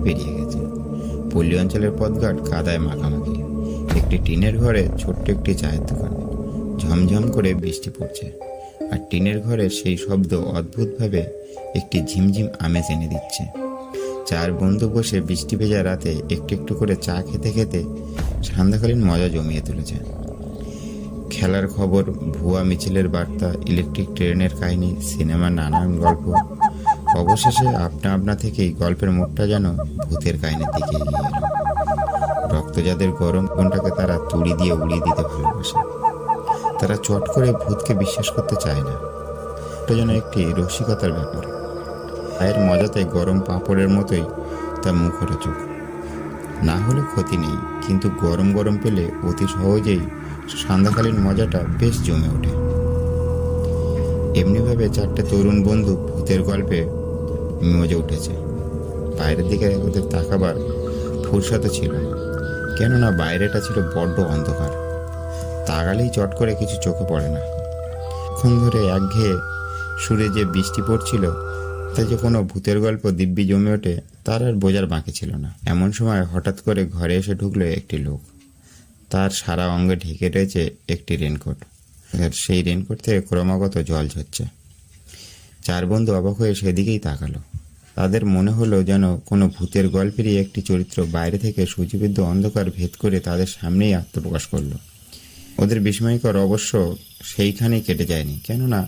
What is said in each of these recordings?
পেরিয়ে গেছে। পল্লী অঞ্চলের পথঘাট কাদায় মাখামাখি। একটি টিনের ঘরে ছোট্ট একটি চায়ের দোকান। ঝমঝম করে বৃষ্টি পড়ছে, আর টিনের ঘরের সেই শব্দ অদ্ভুতভাবে একটি ঝিমঝিম আমেজ এনে দিচ্ছে। চার বন্ধু বসে বৃষ্টি ভেজা রাতে একটু একটু করে চা খেতে খেতে সান্ধ্যকালীন মজা জমিয়ে তুলেছে। খেলার খবর, ভুয়া মিছিলের বার্তা, ইলেকট্রিক ট্রেনের কাহিনী, সিনেমার নানান গল্প। অবশেষে আপনা আপনা থেকেই গল্পের মুখটা যেন ভূতের কাহিনীর দিকে এগিয়ে এলো। রক্ত যাদের গরম কোনটাকে তারা তুড়ি দিয়ে উড়িয়ে দিতে ভালোবাসে। তারা চট করে ভূতকে বিশ্বাস করতে চায় না। এটা যেন একটি রসিকতার ব্যাপার। চায়ের মজাতে গরম পাঁপড়ের মতোই তার মুখরোচক। না হলে ক্ষতি নেই, কিন্তু গরম গরম পেলে অতি সহজেই সন্ধ্যাকালীন মজাটা বেশ জমে ওঠে। এমনিভাবে চারটে তরুণ বন্ধু ভূতের গল্পে মজে উঠেছে। বাইরের দিকে ওদের তাকাবার ফুরসতও ছিল না, কেননা বাইরেটা ছিল বড্ড অন্ধকার। তাকালেই চট করে কিছু চোখে পড়ে না। ক্ষণ ধরে একঘেয়ে সুরে যে বৃষ্টি পড়ছিল, তাই যে কোনো ভূতের গল্প দিব্যি জমে ওঠে তার আর বোঝার বাকি ছিল না। এমন সময় হঠাৎ করে ঘরে এসে ঢুকলো একটি লোক। তার সারা অঙ্গে ঢেকে রয়েছে একটি রেনকোট, আর সেই রেনকোট থেকে ক্রমাগত জল ঝরছে। চার বন্ধু অবাক হয়ে সেদিকেই তাকালো। তাদের মনে হলো যেন কোনো ভূতের গল্পেরই একটি চরিত্র বাইরে থেকে সূচিবিদ্ধ অন্ধকার ভেদ করে তাদের সামনেই আত্মপ্রকাশ করলো। ওদের বিস্ময়কর অবশ্য সেইখানেই কেটে যায়নি, কেননা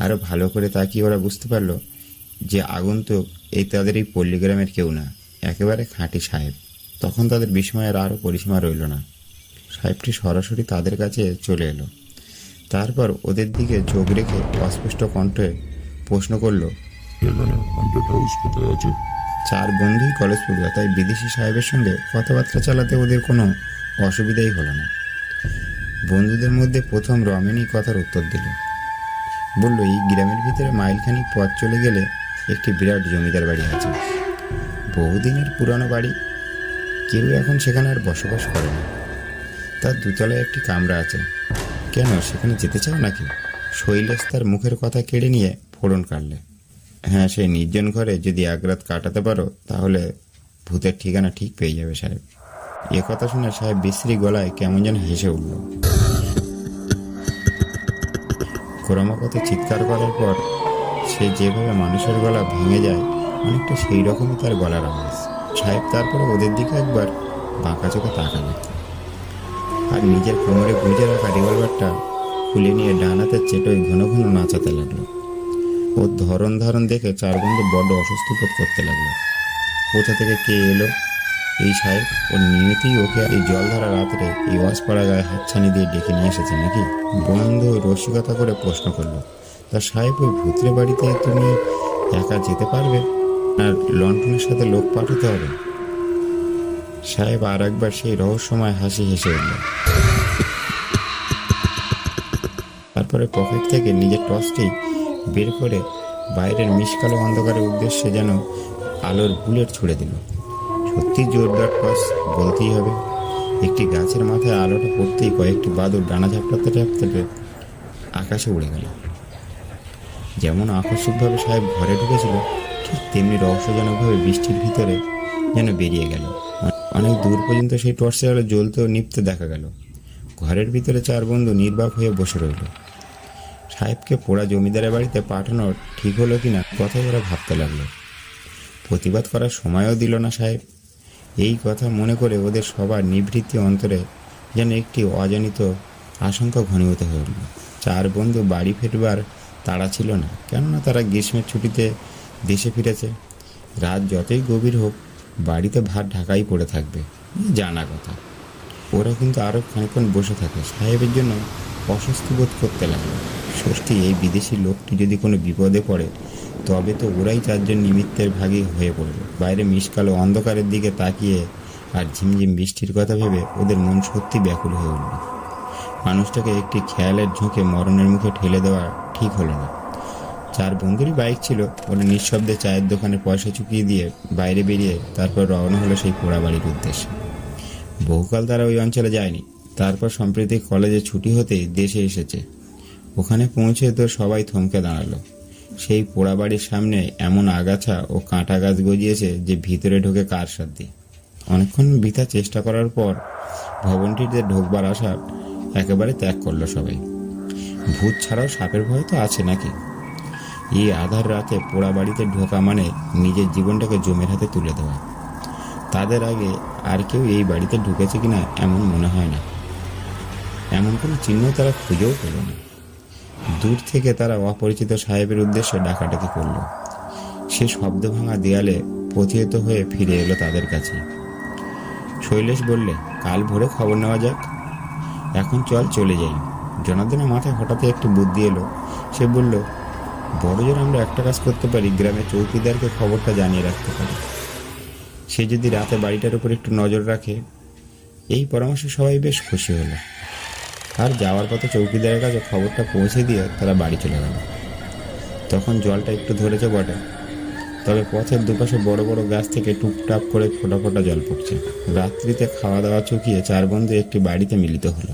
আরও ভালো করে তাকিয়ে ওরা বুঝতে পারল যে আগন্তুক তাদের এই পল্লীগ্রামের কেউ না, একেবারে খাঁটি সাহেব। তখন তাদের বিস্ময়ের আরও পরিসীমা রইল না। সাহেবটি সরাসরি তাদের কাছে চলে এলো। তারপর ওদের দিকে চোখ রেখে অস্পষ্ট কণ্ঠে প্রশ্ন করলো, চার বন্ধুই কলেজ পড়ুয়া, তাই বিদেশি সাহেবের সঙ্গে কথাবার্তা চালাতে ওদের কোনো অসুবিধাই হলো না। বন্ধুদের মধ্যে প্রথম রমেনই কথার উত্তর দিল। বলল, এই গ্রামের ভিতরে মাইলখানিক পথ চলে গেলে একটি বিরাট জমিদার বাড়ি আছে। বহুদিনের পুরানো বাড়ি, কেউ এখন সেখানে আর বসবাস করে না। তার দুতলায় একটি কামরা আছে। কেন, সেখানে যেতে চাও নাকি? শৈলেশ তার মুখের কথা কেড়ে নিয়ে ফোড়ন কাটলে। হ্যাঁ, সেই নির্জন ঘরে যদি এক রাত কাটাতে পারো তাহলে ভূতের ঠিকানা ঠিক পেয়ে যাবে সাহেব। এ কথা শুনে সাহেব বিশ্রী গলায় কেমন যেন হেসে উঠল। ক্রমাগত চিৎকার করার পর সে যেভাবে মানুষের গলা ভেঙে যায়, অনেকটা সেই রকমই তার গলার আওয়াজ। সাহেব তারপরে ওদের দিকে একবার বাঁকা চোখে তাকালো, আর নিজের কোমরে গুঁজে রাখা রিভলভারটা খুলে নিয়ে ডান হাতের চেটোয় ঘন ঘন নাচাতে লাগলো। ওর ধরন দেখে চার বন্ধু বড্ড অস্বস্তি বোধ করতে লাগলো। কোথা থেকে কে এলো? এই সাহেব ওর নিয়তিই ওকে এই জলধারা রাত্রে এই ওয়াসপাড়া গায়ে হাতছানি দিয়ে ডেকে নিয়ে এসেছে নাকি? বন্ধু রসিকতা করে প্রশ্ন করলো, তা সাহেব ওই ভূতের বাড়িতে তুমি একা যেতে পারবে, আর লন্ঠনের সাথে লোক পাঠাতে হবে? সাহেব আর একবার সেই রহস্যময় হাসি হেসে উঠল। তারপরে পকেট থেকে নিজের টর্চটি বের করে বাইরের মিশকালো অন্ধকারের উদ্দেশ্যে যেন আলোর বুলেট ছুড়ে দিল। সত্যি জোরদার টর্চ বলতেই হবে। একটি গাছের মাথায় আলোটা পড়তেই কয়েকটি বাদুড় ডানা ঝাপটাতে ঝাপটাতে আকাশে উড়ে গেল। যেমন আকস্মিকভাবে সাহেব ঘরে ঢুকেছিল, ঠিক তেমনি রহস্যজনকভাবে বৃষ্টির ভিতরে যেন বেরিয়ে গেল। অনেক দূর পর্যন্ত সেই টর্চের আলো জ্বলতে ও নিভতে দেখা গেল। ঘরের ভিতরে চার বন্ধু নির্বাক হয়ে বসে রইল। সাহেবকে পোড়া জমিদারের বাড়িতে পাঠানোর ঠিক হলো কিনা কথাই ওরা ভাবতে লাগলো। প্রতিবাদ করার সময়ও দিল না সাহেব। এই কথা মনে করে ওদের সবার নিভৃতি অন্তরে যেন একটি অজানিত আশঙ্কা ঘনীভূত হয়ে উঠল। চার বন্ধু বাড়ি ফেরবার তাড়া ছিল না, কেননা তারা গ্রীষ্মের ছুটিতে দেশে ফিরেছে। রাত যতই গভীর হোক, বাড়িতে ভাত ঢাকাই পড়ে থাকবে, জানা কথা। ওরা কিন্তু আরও খানিকক্ষণ বসে থাকে, সাহেবের জন্য অস্বস্তি বোধ করতে লাগলো। ষষ্ঠী, এই বিদেশি লোকটি যদি কোনো বিপদে পড়ে, তবে তো ওরাই চারজন নিমিত্তের ভাগী হয়ে পড়বে। বাইরে মিশকালো অন্ধকারের দিকে তাকিয়ে আর ঝিমঝিম বৃষ্টির কথা ভেবে ওদের মন সত্যি ব্যাকুল হয়ে উঠল। মানুষটাকে একটি খেয়ালের ঝোঁকে মরণের মুখে ঠেলে দেওয়া ঠিক হলো না। চার বন্ধুরই বাইক ছিল। ওরা নিঃশব্দে চায়ের দোকানে পয়সা চুকিয়ে দিয়ে বাইরে বেরিয়ে তারপর রওনা হলো সেই পোড়া বাড়ির উদ্দেশ্যে। বহুকাল তারা ওই অঞ্চলে যায়নি। তারপর সম্প্রতি কলেজে ছুটি হতেই দেশে এসেছে। ওখানে পৌঁছে তো সবাই থমকে দাঁড়ালো। সেই পোড়া বাড়ির সামনে এমন আগাছা ও কাঁটা গাছ গজিয়েছে যে ভিতরে ঢোকে কার সাধ্যি। অনেকক্ষণ বৃথা চেষ্টা করার পর ভবনটিতে ঢোকবার আশা একেবারে ত্যাগ করলো সবাই। ভূত ছাড়াও সাপের ভয় তো আছে নাকি? এই আধার রাতে পোড়া বাড়িতে ঢোকা মানে নিজের জীবনটাকে জমের হাতে তুলে দেওয়া। তাদের আগে আর কেউ এই বাড়িতে ঢুকেছে কিনা এমন মনে হয় না। এমন কোনো চিহ্ন তারা খুঁজেও পেল না। দূর থেকে তারা অপরিচিত সাহেবের উদ্দেশ্যে ডাকাডাকি করল। সে শব্দ ভাঙা দেয়ালে প্রতিহত হয়ে ফিরে এলো তাদের কাছে। শৈলেশ বললে, কাল ভোরে খবর নেওয়া যাক। এখন চলে যাই। জনার্দনের মাথায় হঠাৎ একটি বুদ্ধি এলো। সে বলল, বড় জোর আমরা একটা কাজ করতে পারি, গ্রামের চৌকিদারকে খবরটা জানিয়ে রাখতে পারি। সে যদি রাতে বাড়িটার উপর একটু নজর রাখে। এই পরামর্শে সবাই বেশ খুশি হলো। আর যাওয়ার পথে চৌকিদারের কাছে খবরটা পৌঁছে দিয়ে তারা বাড়ি চলে গেল। তখন জলটা একটু ধরেছে বটে, তবে পথের দুপাশে বড় বড় গাছ থেকে টুপটাপ করে ফোঁটা ফোঁটা জল পড়ছে। রাত্রিতে খাওয়া দাওয়া চুকিয়ে চার বন্ধু একটি বাড়িতে মিলিত হলো।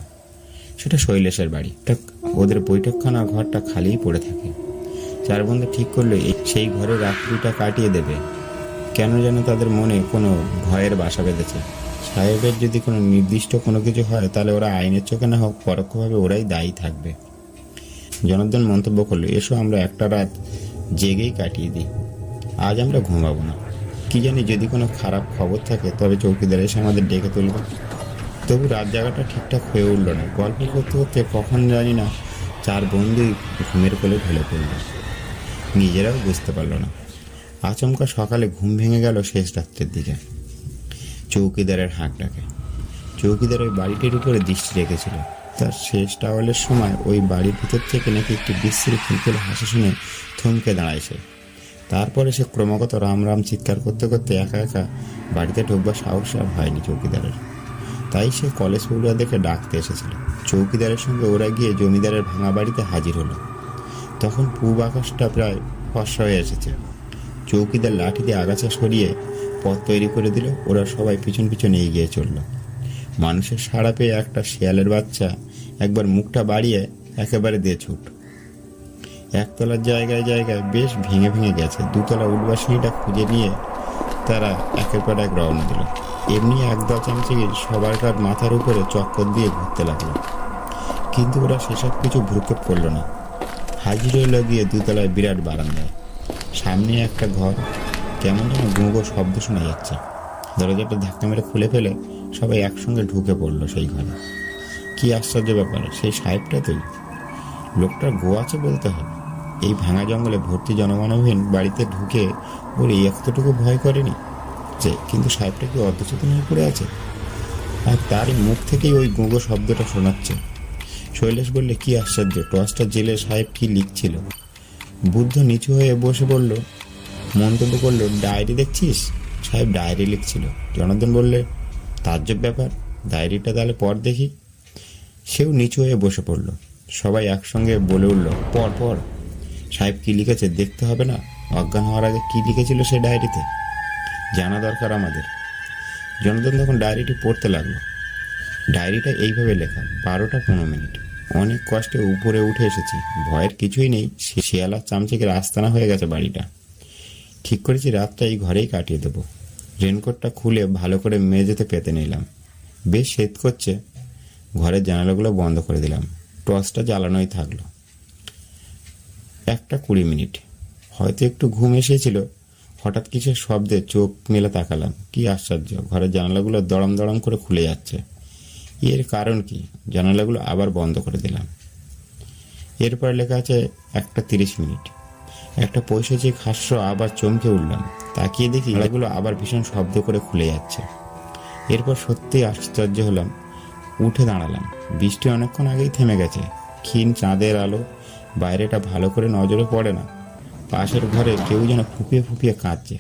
সেটা শৈলেশের বাড়ি। ওদের বৈঠকখানা ঘরটা খালিই পড়ে থাকে। চার বন্ধু ঠিক করলো সেই ঘরে রাত্রিটা কাটিয়ে দেবে। কেন যেন তাদের মনে কোনো ভয়ের বাসা বেঁধেছে। সাহেবের যদি কোনো নির্দিষ্ট কোনো কিছু হয় তাহলে ওরা আইনের চোখে না হোক পরোক্ষভাবে ওরাই দায়ী থাকবে। জনার্দন মন্তব্য করলো, এসো আমরা একটা রাত জেগেই কাটিয়ে দিই। আজ আমরা ঘুমাবো না। কি জানি যদি কোনো খারাপ খবর থাকে তবে চৌকিদার এসে আমাদের ডেকে তুলবে। তবু রাত জায়গাটা ঠিকঠাক হয়ে উঠল না। গল্প করতে করতে কখন জানি না চার বন্ধুই ঘুমের কোলে ঢলে পড়ল। নিজেরাও বুঝতে পারল না। আচমকা সকালে ঘুম ভেঙে গেল শেষ রাত্রের দিকে। চৌকিদারের হাঁক ডাকে। চৌকিদার ওই বাড়িটির উপরে দৃষ্টি রেখেছিল। তার শেষ টাওয়ালের সময় ওই বাড়ির ভিতর থেকে নাকি একটি বিশ্রী খিলখিল হাসি শুনে থমকে দাঁড়ায় সে। তারপরে সে ক্রমাগত রাম রাম চিৎকার করতে করতে একা একা বাড়িতে ঢুকবার সাহস আর হয়নি চৌকিদারের। তাই সে কলেজ পড়ুয়াদেরকে ডাকতে এসেছিল। চৌকিদারের সঙ্গে ওরা গিয়ে জমিদারের ভাঙা বাড়িতে হাজির হলো। তখন পূব আকাশটা প্রায় ফর্সা হয়ে এসেছে। চৌকিদার লাঠি দিয়ে আগাছা সরিয়ে পথ তৈরি করে দিল। ওরা সবাই পিছন পিছন এগিয়ে চলল। মানুষের সাড়া পেয়ে একটা শেয়ালের বাচ্চা একবার মুখটা বাড়িয়ে একেবারে দিয়ে ছুট। একতলার জায়গায় জায়গায় বেশ ভেঙে ভেঙে গেছে। দুতলা উঠবার সিঁড়িটা খুঁজে নিয়ে তারা একের পর এক রওনা দিল। এমনি একদল চামচিগির সবার কাঠ মাথার উপরে চক্কর দিয়ে ঘুরতে লাগলো। কিন্তু ওরা সেসব কিছু ভ্রুক্ষেপ করল না। হাজির হইল গিয়ে দুতলায় বিরাট বারান্দায়। সামনে একটা ঘর। কেমন যেন গুঁগো শব্দ শোনা যাচ্ছে। দরজাটা ধাক্কা মেরে খুলে ফেলে সবাই একসঙ্গে ঢুকে পড়লো সেই ঘরে। কি আশ্চর্য ব্যাপার, সেই সাহেবটা তুই। লোকটার গো আছে বলতে হবে। এই ভাঙা জঙ্গলে ভর্তি জনমানবহীন বাড়িতে ঢুকে ওর এই এতটুকু ভয় করেনি যে, কিন্তু সাহেবটা কি অর্ধচেতন হয়ে পড়ে আছে। আর তারই মুখ থেকেই ওই গুঁগো শব্দটা শোনাচ্ছে। শৈলেশ বললে, কি আশ্চর্য, টর্চটা জেলে সাহেব কি লিখছিল। বুদ্ধ নিচু হয়ে বসে বলল, মন্তব্য করলো, ডায়েরি দেখছিস? সাহেব ডায়েরি লিখছিল। জনার্দন বললে, তাজ্জব ব্যাপার, ডায়েরিটা তাহলে পর দেখি। সেও নিচু হয়ে বসে পড়ল। সবাই একসঙ্গে বলে উঠল, পর পর। সাহেব কি লিখেছে দেখতে হবে না? অজ্ঞান হওয়ার আগে কি লিখেছিল সে ডায়েরিতে জানা দরকার আমাদের। জনার্দন তখন ডায়েরিটি পড়তে লাগলো। ডায়েরিটা এইভাবে লেখা, 12টা 15 অনেক কষ্টে উপরে উঠে এসেছি। ভয়ের কিছুই নেই। শিয়ালার চামচিকের আস্তানা হয়ে গেছে বাড়িটা। ঠিক করেছি রাতটা এই ঘরেই কাটিয়ে দেবো। রেনকোটটা খুলে ভালো করে মেঝেতে পেতে নিলাম। বেশ শীত করছে। ঘরের জানালাগুলো বন্ধ করে দিলাম। টর্চটা জ্বালানোই থাকলো। 1:20 হয়তো একটু ঘুম এসেছিল। হঠাৎ কিসের শব্দে চোখ মেলে তাকালাম। কি আশ্চর্য, ঘরের জানালাগুলো দড়াম দড়াম করে খুলে যাচ্ছে। এর কারণ কি? জানালাগুলো আবার বন্ধ করে দিলাম। এরপর লেখা আছে 1:30। একটা পৈশাচিক হাস্য। আবার চমকে উঠলাম। তাকিয়ে দেখি জানালাগুলো আবার ভীষণ শব্দ করে খুলে যাচ্ছে। এরপর সত্যি আশ্চর্য হলাম। উঠে দাঁড়ালাম। বৃষ্টি অনেকক্ষণ আগেই থেমে গেছে। ক্ষীণ চাঁদের আলো। বাইরেটা ভালো করে নজরে পড়ে না। পাশের ঘরে কেউ যেন ফুপিয়ে ফুপিয়ে কাঁদছে।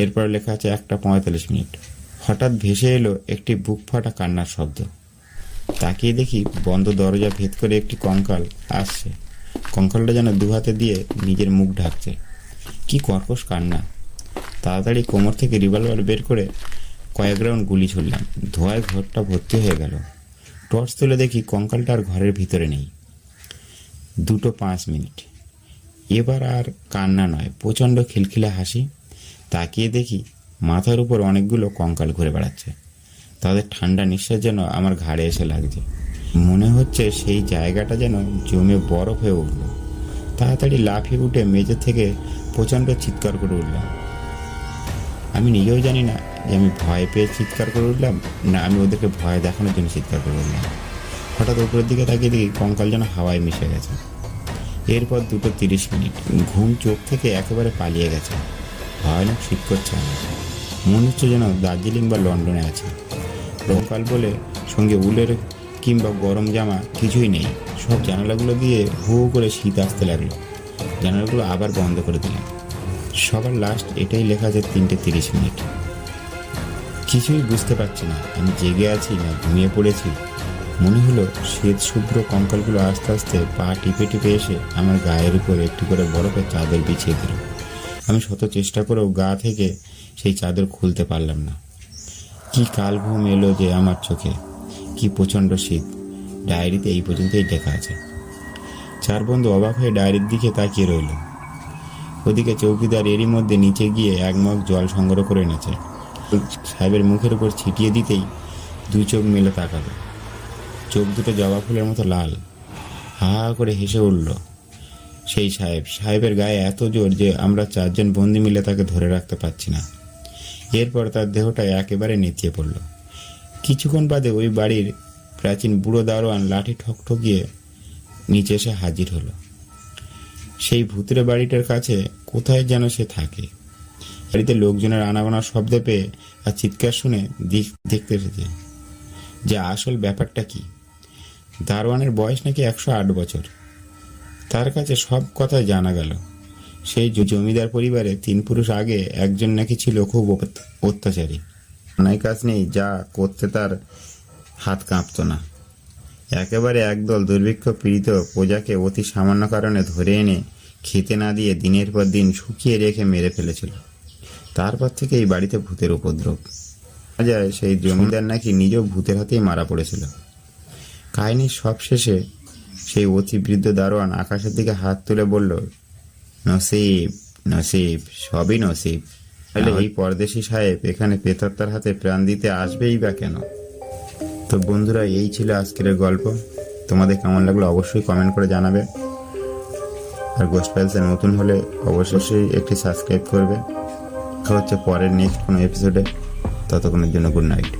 এরপর লেখা আছে 1:45। হঠাৎ ভেসে এলো একটি বুক ফাটা কান্নার শব্দ। তাকিয়ে দেখি বন্ধ দরজা ভেদ করে একটি কঙ্কাল আসছে। কঙ্কালটা যেন দু হাতে দিয়ে নিজের মুখ ঢাকছে। কি কর্কশ কান্না। তাড়াতাড়ি কোমর থেকে রিভলভার বের করে কয়েক রাউন্ড গুলি ছুড়লাম। ধোঁয়ায় ঘরটা ভর্তি হয়ে গেল। টর্চ তুলে দেখি কঙ্কালটা আর ঘরের ভিতরে নেই। 2:05। এবার আর কান্না নয়, প্রচণ্ড খিলখিলে হাসি। তাকিয়ে দেখি মাথার উপর অনেকগুলো কঙ্কাল ঘুরে বেড়াচ্ছে। তাদের ঠান্ডা নিঃশ্বাস যেন আমার ঘাড়ে এসে লাগছে। মনে হচ্ছে সেই জায়গাটা যেন জমে বরফ হয়ে উঠল। তাড়াতাড়ি লাফিয়ে উঠে মেঝে থেকে প্রচণ্ড চিৎকার করে উঠলাম। আমি নিজেও জানি না যে আমি ভয় পেয়ে চিৎকার করে উঠলাম না আমি ওদেরকে ভয় দেখানোর জন্য চিৎকার করে উঠলাম। হঠাৎ উপরের দিকে তাকিয়ে দেখি কঙ্কাল যেন হাওয়ায় মিশে গেছে। এরপর 2:30 ঘুম চোখ থেকে একেবারে পালিয়ে গেছে। ভয়ানক শীত করছে আমার, মনে হচ্ছে যেন দার্জিলিং বা লন্ডনে আছে। কঙ্কাল বলে সঙ্গে উলের কিংবা গরম জামা কিছুই নেই। সব জানালাগুলো দিয়ে হু হু করে শীত আসতে লাগলো। জানালাগুলো আবার বন্ধ করে দিলাম। সবার লাস্ট এটাই লেখা আছে 3:30। কিছুই বুঝতে পারছি না আমি জেগে আছি না ঘুমিয়ে পড়েছি। মনে হলো শ্বেত শুভ্র কঙ্কালগুলো আস্তে আস্তে পা টিপে টিপে এসে আমার গায়ের উপর একটু করে বরফের চাদর বিছিয়ে দিল। আমি শত চেষ্টা করেও গা থেকে সেই চাদর খুলতে পারলাম না। কি কাল ঘুম এলো যে আমার চোখে, কি প্রচণ্ড শীত। ডায়েরিতে এই পর্যন্তই লেখা আছে। 4 বন্ধু অবাক হয়ে ডায়েরির দিকে তাকিয়ে রইল। ওদিকে চৌকিদার এরই মধ্যে নিচে গিয়ে 1 মগ জল সংগ্রহ করে এনেছে। সাহেবের মুখের উপর ছিটিয়ে দিতেই 2 চোখ মেলে তাকালো। চোখ দুটো জবা ফুলের মতো লাল। হা হা করে হেসে উঠল সেই সাহেবের গায়ে এত জোর যে আমরা 4 জন বন্দি মিলে তাকে ধরে রাখতে পারছি না। এরপর তার দেহটা একেবারে নেতিয়ে পড়ল। কিছুক্ষণ বাদে ওই বাড়ির প্রাচীন বুড়ো দারোয়ান লাঠি ঠকঠকিয়ে নিচে এসে হাজির হলো। সেই ভূতের বাড়িটার কাছে কোথায় যেন সে থাকে। বাড়িতে লোকজনের আনাগোনার শব্দ পেয়ে আর চিৎকার শুনে দেখতে এসেছে যে আসল ব্যাপারটা কি। দারোয়ানের বয়স নাকি 108 বছর। তার কাছে সব কথা জানা গেল। সেই জমিদার পরিবারে 3 পুরুষ আগে একজন নাকি ছিল খুব অত্যাচারী। অনেক কাজ নেই যা করতে তার হাত কাঁপত না। একেবারে একদল দুর্ভিক্ষ পীড়িত প্রজাকে অতি সামান্য কারণে ধরে এনে খেতে না দিয়ে দিনের পর দিন শুকিয়ে রেখে মেরে ফেলেছিল। তারপর থেকে এই বাড়িতে ভূতের উপদ্রব। যায় সেই জমিদার নাকি নিজেও ভূতের হাতেই মারা পড়েছিল। কাহিনীর সব শেষে সেই অতি বৃদ্ধ দারোয়ান আকাশের দিকে হাত তুলে বলল, নসিব নসিব, সবই নসিব। তাহলে এই পরদেশি সাহেব এখানে প্রেতাত্মার হাতে প্রাণ দিতে আসবেই বা কেন? তো বন্ধুরা, এই ছিল আজকের গল্প। তোমাদের কেমন লাগলো অবশ্যই কমেন্ট করে জানাবে। আর গোস্ট ফাইলসে নতুন হলে অবশ্যই একটি সাবস্ক্রাইব করবে। দেখা হচ্ছে পরের নেক্সট কোনো এপিসোডে। ততক্ষণের জন্য গুড নাইট।